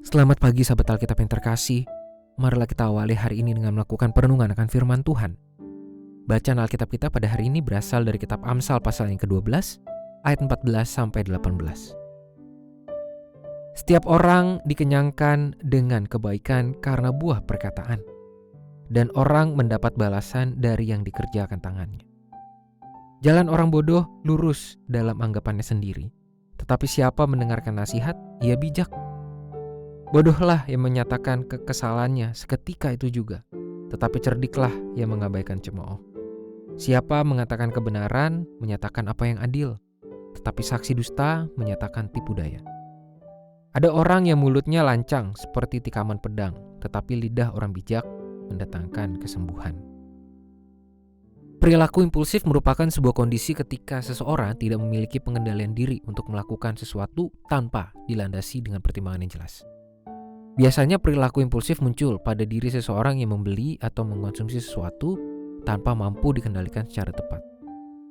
Selamat pagi sahabat Alkitab yang terkasih. Marilah kita awali hari ini dengan melakukan perenungan akan firman Tuhan. Bacaan Alkitab kita pada hari ini berasal dari kitab Amsal pasal yang ke-12 ayat 14-18. Setiap orang dikenyangkan dengan kebaikan karena buah perkataan, dan orang mendapat balasan dari yang dikerjakan tangannya. Jalan orang bodoh lurus dalam anggapannya sendiri, tetapi siapa mendengarkan nasihat, ia bijak. Bodohlah yang menyatakan kekesalannya seketika itu juga, tetapi cerdiklah yang mengabaikan cemooh. Siapa mengatakan kebenaran, menyatakan apa yang adil, tetapi saksi dusta menyatakan tipu daya. Ada orang yang mulutnya lancang seperti tikaman pedang, tetapi lidah orang bijak mendatangkan kesembuhan. Perilaku impulsif merupakan sebuah kondisi ketika seseorang tidak memiliki pengendalian diri untuk melakukan sesuatu tanpa dilandasi dengan pertimbangan yang jelas. Biasanya perilaku impulsif muncul pada diri seseorang yang membeli atau mengkonsumsi sesuatu tanpa mampu dikendalikan secara tepat.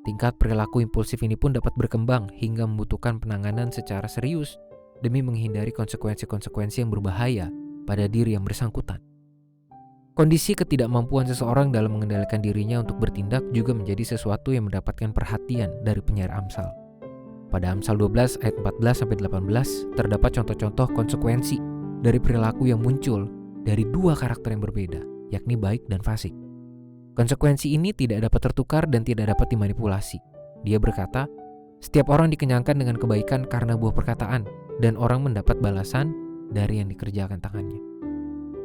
Tingkat perilaku impulsif ini pun dapat berkembang hingga membutuhkan penanganan secara serius demi menghindari konsekuensi-konsekuensi yang berbahaya pada diri yang bersangkutan. Kondisi ketidakmampuan seseorang dalam mengendalikan dirinya untuk bertindak juga menjadi sesuatu yang mendapatkan perhatian dari penyair Amsal. Pada Amsal 12 ayat 14-18 terdapat contoh-contoh konsekuensi dari perilaku yang muncul dari dua karakter yang berbeda, yakni baik dan fasik. Konsekuensi ini tidak dapat tertukar dan tidak dapat dimanipulasi. Dia berkata, setiap orang dikenyangkan dengan kebaikan karena buah perkataan, dan orang mendapat balasan dari yang dikerjakan tangannya.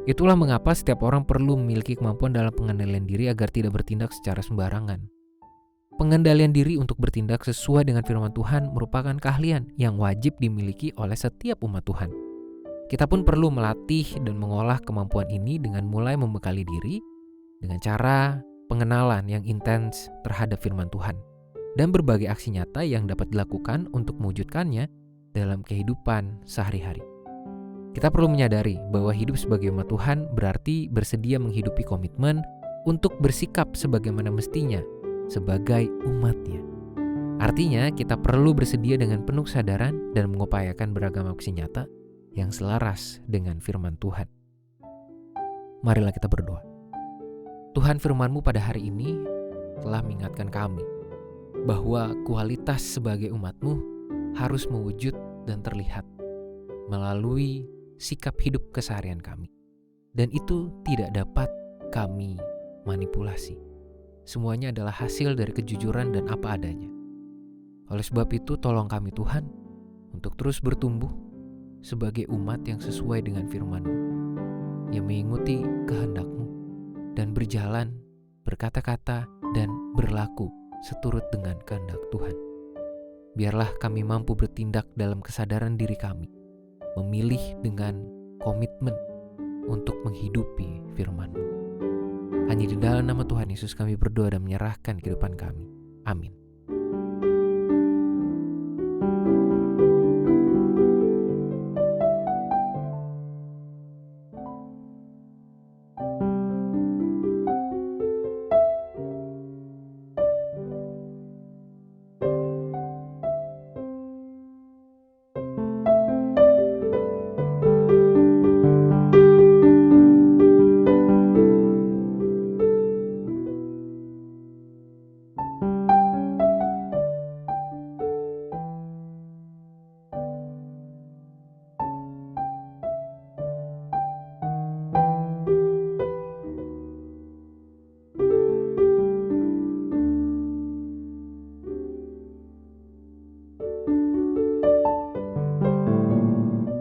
Itulah mengapa setiap orang perlu memiliki kemampuan dalam pengendalian diri agar tidak bertindak secara sembarangan. Pengendalian diri untuk bertindak sesuai dengan firman Tuhan merupakan keahlian yang wajib dimiliki oleh setiap umat Tuhan. Kita pun perlu melatih dan mengolah kemampuan ini dengan mulai membekali diri dengan cara pengenalan yang intens terhadap firman Tuhan dan berbagai aksi nyata yang dapat dilakukan untuk mewujudkannya dalam kehidupan sehari-hari. Kita perlu menyadari bahwa hidup sebagai umat Tuhan berarti bersedia menghidupi komitmen untuk bersikap sebagaimana mestinya sebagai umat-Nya. Artinya, kita perlu bersedia dengan penuh kesadaran dan mengupayakan beragam aksi nyata yang selaras dengan firman Tuhan. Marilah kita berdoa. Tuhan, firman-Mu pada hari ini telah mengingatkan kami bahwa kualitas sebagai umat-Mu harus mewujud dan terlihat melalui sikap hidup keseharian kami. Dan itu tidak dapat kami manipulasi. Semuanya adalah hasil dari kejujuran dan apa adanya. Oleh sebab itu, tolong kami Tuhan untuk terus bertumbuh sebagai umat yang sesuai dengan firman-Mu, yang mengikuti kehendak-Mu dan berjalan, berkata-kata, dan berlaku seturut dengan kehendak Tuhan. Biarlah kami mampu bertindak dalam kesadaran diri kami, memilih dengan komitmen untuk menghidupi firman-Mu. Hanya di dalam nama Tuhan Yesus kami berdoa dan menyerahkan kehidupan kami. Amin.